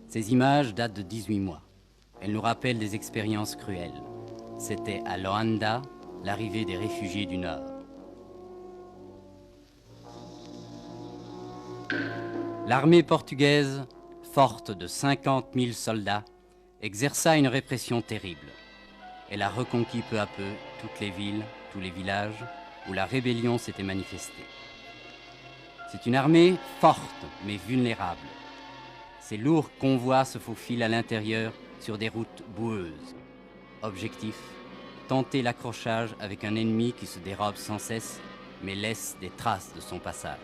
Ces images datent de 18 mois. Elles nous rappellent des expériences cruelles. C'était à Luanda, l'arrivée des réfugiés du Nord. L'armée portugaise, forte de 50 000 soldats, exerça une répression terrible. Elle a reconquis peu à peu toutes les villes, tous les villages où la rébellion s'était manifestée. C'est une armée forte mais vulnérable. Ces lourds convois se faufilent à l'intérieur sur des routes boueuses. Objectif, tenter l'accrochage avec un ennemi qui se dérobe sans cesse mais laisse des traces de son passage.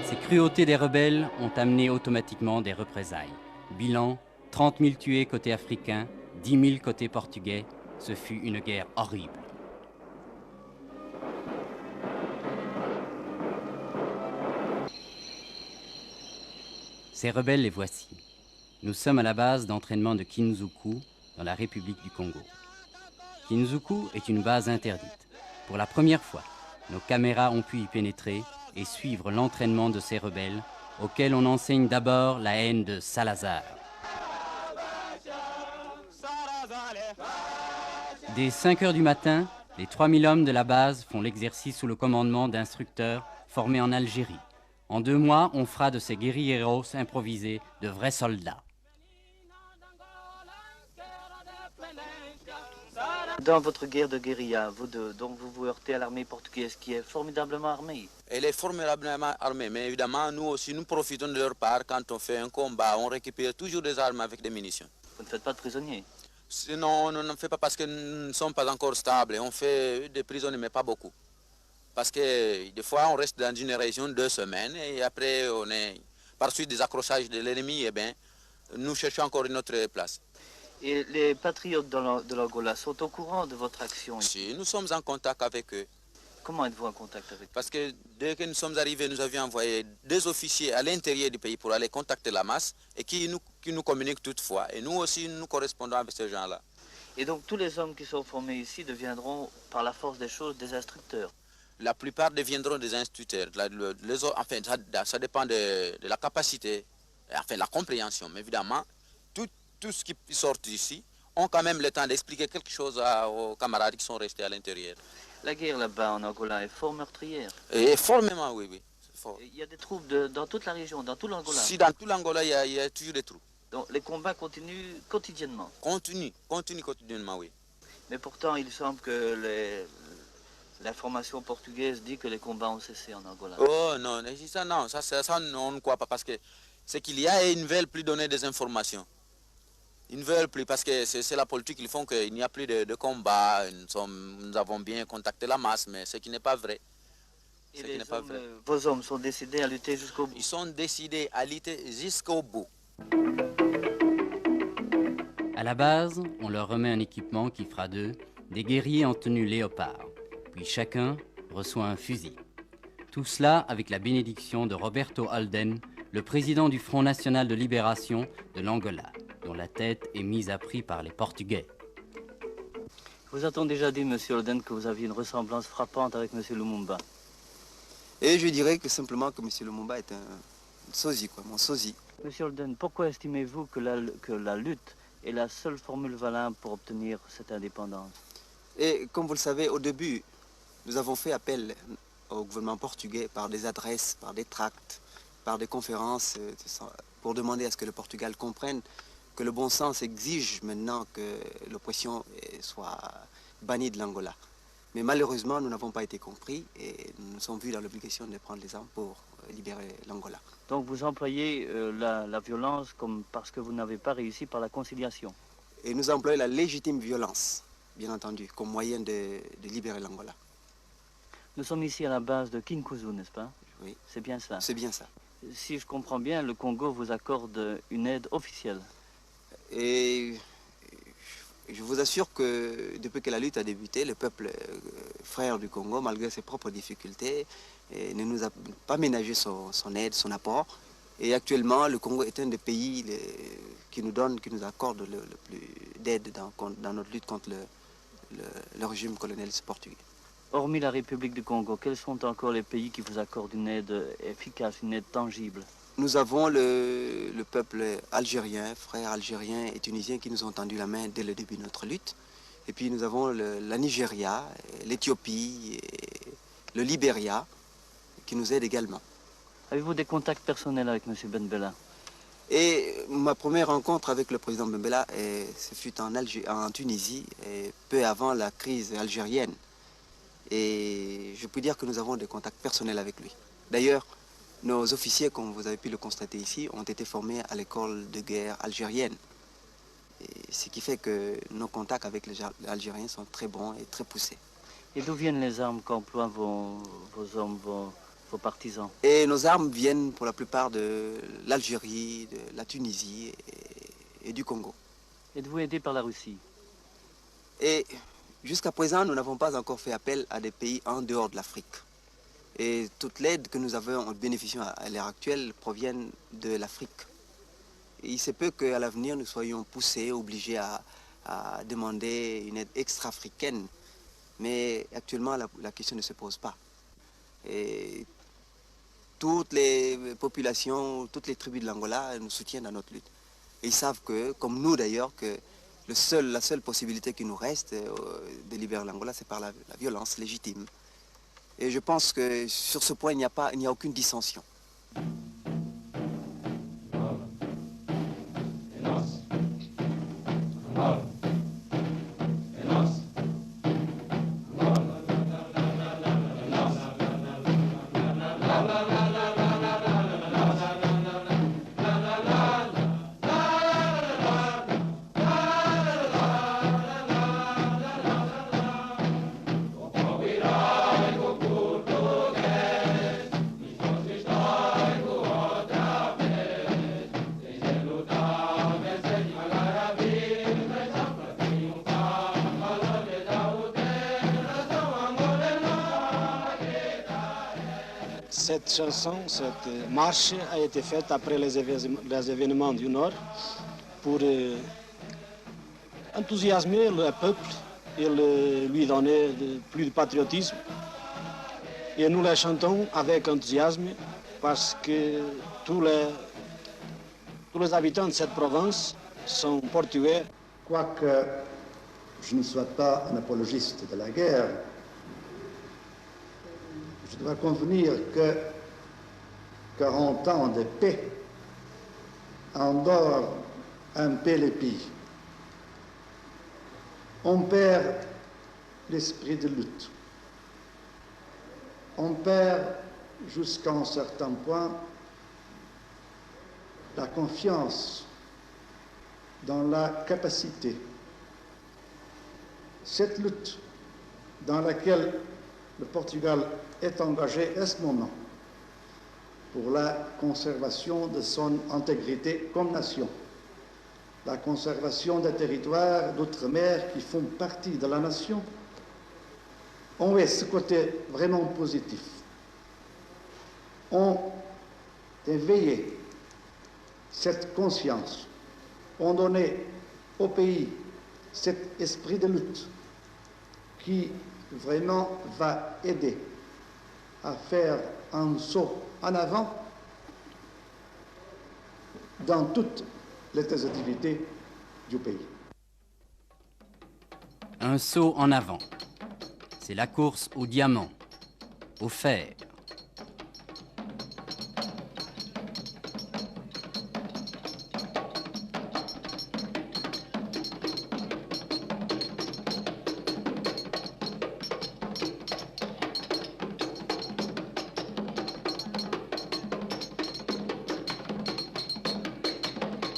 Ces cruautés des rebelles ont amené automatiquement des représailles. Bilan, 30 000 tués côté africain, 10 000 côté portugais. Ce fut une guerre horrible. Ces rebelles, les voici. Nous sommes à la base d'entraînement de Kinzuku, dans la République du Congo. Kinzuku est une base interdite. Pour la première fois, nos caméras ont pu y pénétrer et suivre l'entraînement de ces rebelles, auxquels on enseigne d'abord la haine de Salazar. Dès 5 heures du matin, les 3000 hommes de la base font l'exercice sous le commandement d'instructeurs formés en Algérie. En 2 mois, on fera de ces guérilleros improvisés de vrais soldats. Dans votre guerre de guérilla, vous deux, donc vous vous heurtez à l'armée portugaise qui est formidablement armée. Elle est formidablement armée, mais évidemment, nous aussi, nous profitons de leur part. Quand on fait un combat, on récupère toujours des armes avec des munitions. Vous ne faites pas de prisonniers? Sinon, on ne fait pas parce que nous ne sommes pas encore stables. On fait des prisonniers, mais pas beaucoup. Parce que des fois, on reste dans une région 2 semaines et après, on est par suite des accrochages de l'ennemi, eh bien, nous cherchons encore une autre place. Et les patriotes de l'Angola sont au courant de votre action? Si, nous sommes en contact avec eux. Comment êtes-vous en contact avec eux? Parce que dès que nous sommes arrivés, nous avions envoyé des officiers à l'intérieur du pays pour aller contacter la masse et qui nous communiquent toutefois. Et nous aussi, nous correspondons avec ces gens-là. Et donc tous les hommes qui sont formés ici deviendront, par la force des choses, des instructeurs? La plupart deviendront des instructeurs. Enfin, ça dépend de la capacité, enfin la compréhension. Mais évidemment, tout ce qui sort d'ici ont quand même le temps d'expliquer quelque chose aux camarades qui sont restés à l'intérieur. La guerre là-bas en Angola est fort meurtrière. Et formellement, oui. Fort. Il y a des troupes dans toute la région, dans tout l'Angola? Si, dans tout l'Angola, il y a toujours des troupes. Donc les combats continuent quotidiennement? Continue quotidiennement, oui. Mais pourtant, il semble que l'information portugaise dit que les combats ont cessé en Angola. Oh non, ça on ne croit pas parce que c'est qu'il y a et ils ne veulent plus donner des informations. Ils ne veulent plus parce que c'est la politique, ils font qu'il n'y a plus de combat. Nous avons bien contacté la masse, mais ce qui n'est pas vrai. Et vos hommes sont décidés à lutter jusqu'au bout? Ils sont décidés à lutter jusqu'au bout. À la base, on leur remet un équipement qui fera d'eux des guerriers en tenue léopard. Puis chacun reçoit un fusil. Tout cela avec la bénédiction de Roberto Alden, le président du Front National de Libération de l'Angola, dont la tête est mise à prix par les Portugais. Vous a-t-on déjà dit, monsieur Alden, que vous aviez une ressemblance frappante avec monsieur Lumumba? Et je dirais que simplement que monsieur Lumumba est un sosie, mon sosie. Monsieur Alden, pourquoi estimez-vous que la lutte est la seule formule valable pour obtenir cette indépendance? Et comme vous le savez, au début, nous avons fait appel au gouvernement portugais par des adresses, par des tracts, par des conférences, pour demander à ce que le Portugal comprenne que le bon sens exige maintenant que l'oppression soit bannie de l'Angola. Mais malheureusement, nous n'avons pas été compris et nous nous sommes vus dans l'obligation de prendre les armes pour libérer l'Angola. Donc vous employez la violence parce que vous n'avez pas réussi par la conciliation? Et nous employons la légitime violence, bien entendu, comme moyen de libérer l'Angola. Nous sommes ici à la base de Kinkuzu, n'est-ce pas? Oui. C'est bien ça? C'est bien ça. Si je comprends bien, le Congo vous accorde une aide officielle? Et je vous assure que depuis que la lutte a débuté, le peuple frère du Congo, malgré ses propres difficultés, et ne nous a pas ménagé son aide, son apport. Et actuellement, le Congo est un des pays qui nous accorde le plus d'aide dans notre lutte contre le régime colonialiste portugais. Hormis la République du Congo, quels sont encore les pays qui vous accordent une aide efficace, une aide tangible? Nous avons le peuple algérien, frères algériens et tunisiens qui nous ont tendu la main dès le début de notre lutte. Et puis nous avons la Nigeria, l'Éthiopie, le Libéria qui nous aident également. Avez-vous des contacts personnels avec M. Ben Bella? Et ma première rencontre avec le président Ben Bella, ce fut en Tunisie, peu avant la crise algérienne. Et je peux dire que nous avons des contacts personnels avec lui. D'ailleurs, nos officiers, comme vous avez pu le constater ici, ont été formés à l'école de guerre algérienne. Et ce qui fait que nos contacts avec les Algériens sont très bons et très poussés. Et d'où viennent les armes qu'emploient vos hommes, vos partisans? Et nos armes viennent pour la plupart de l'Algérie, de la Tunisie et du Congo. Êtes-vous aidé par la Russie? Et jusqu'à présent, nous n'avons pas encore fait appel à des pays en dehors de l'Afrique. Et toute l'aide que nous avons bénéficiant à l'heure actuelle provient de l'Afrique. Il se peut qu'à l'avenir, nous soyons poussés, obligés à demander une aide extra-africaine. Mais actuellement, la question ne se pose pas. Et toutes les populations, toutes les tribus de l'Angola nous soutiennent dans notre lutte. Et ils savent que, comme nous d'ailleurs, que la seule possibilité qui nous reste de libérer l'Angola, c'est par la violence légitime. Et je pense que sur ce point, il n'y a aucune dissension. Cette chanson, cette marche a été faite après les événements du Nord pour enthousiasmer le peuple et lui donner plus de patriotisme. Et nous la chantons avec enthousiasme parce que tous les habitants de cette province sont portugais. Quoique je ne sois pas un apologiste de la guerre, je dois convenir que 40 ans de paix endort un peu les pays. On perd l'esprit de lutte. On perd jusqu'à un certain point la confiance dans la capacité. Cette lutte dans laquelle le Portugal est engagé à ce moment pour la conservation de son intégrité comme nation, la conservation des territoires d'outre-mer qui font partie de la nation, on voit ce côté vraiment positif. On éveillé cette conscience, on donnait au pays cet esprit de lutte qui vraiment va aider à faire un saut en avant dans toutes les activités du pays. Un saut en avant. C'est la course au diamant, au fer.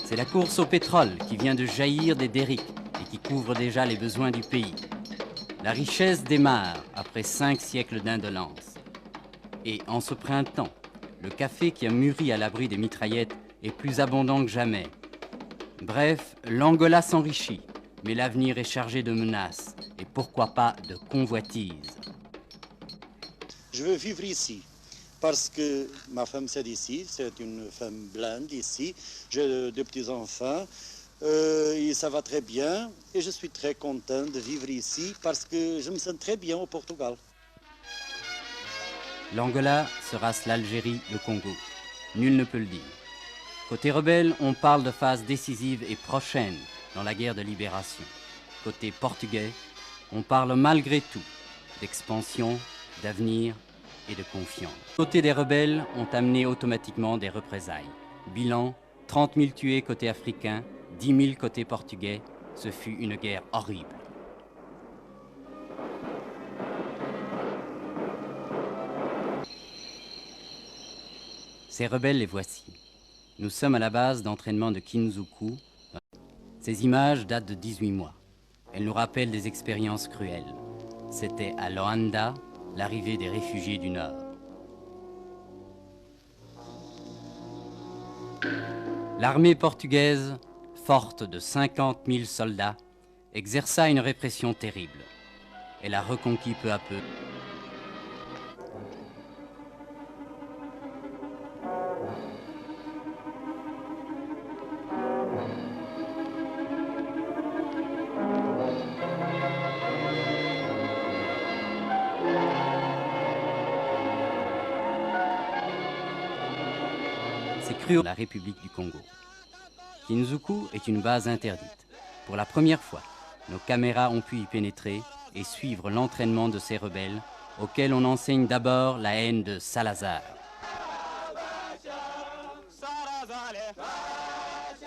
C'est la course au pétrole qui vient de jaillir des derricks et qui couvre déjà les besoins du pays. La richesse démarre après 5 siècles d'indolence. Et en ce printemps, le café qui a mûri à l'abri des mitraillettes est plus abondant que jamais. Bref, l'Angola s'enrichit, mais l'avenir est chargé de menaces et pourquoi pas de convoitises. Je veux vivre ici parce que ma femme c'est d'ici, c'est une femme blonde ici. J'ai deux petits-enfants et ça va très bien. Et je suis très content de vivre ici parce que je me sens très bien au Portugal. L'Angola sera l'Algérie, le Congo. Nul ne peut le dire. Côté rebelle, on parle de phase décisive et prochaine dans la guerre de libération. Côté portugais, on parle malgré tout d'expansion, d'avenir et de confiance. Côté des rebelles, ont amené automatiquement des représailles. Bilan, 30 000 tués côté africain, 10 000 côté portugais. Ce fut une guerre horrible. Ces rebelles, les voici. Nous sommes à la base d'entraînement de Kinzuku. Ces images datent de 18 mois. Elles nous rappellent des expériences cruelles. C'était à Luanda, l'arrivée des réfugiés du Nord. L'armée portugaise, forte de 50 000 soldats, exerça une répression terrible. Elle a reconquis peu à peu. C'est cru la République du Congo. Kinzuku est une base interdite. Pour la première fois, nos caméras ont pu y pénétrer et suivre l'entraînement de ces rebelles, auxquels on enseigne d'abord la haine de Salazar.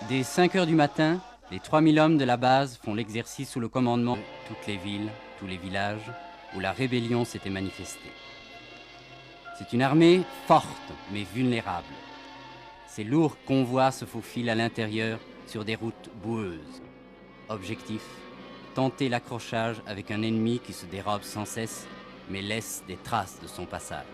Dès 5 heures du matin, les 3000 hommes de la base font l'exercice sous le commandement de toutes les villes, tous les villages où la rébellion s'était manifestée. C'est une armée forte mais vulnérable. Ces lourds convois se faufilent à l'intérieur sur des routes boueuses. Objectif, tenter l'accrochage avec un ennemi qui se dérobe sans cesse mais laisse des traces de son passage.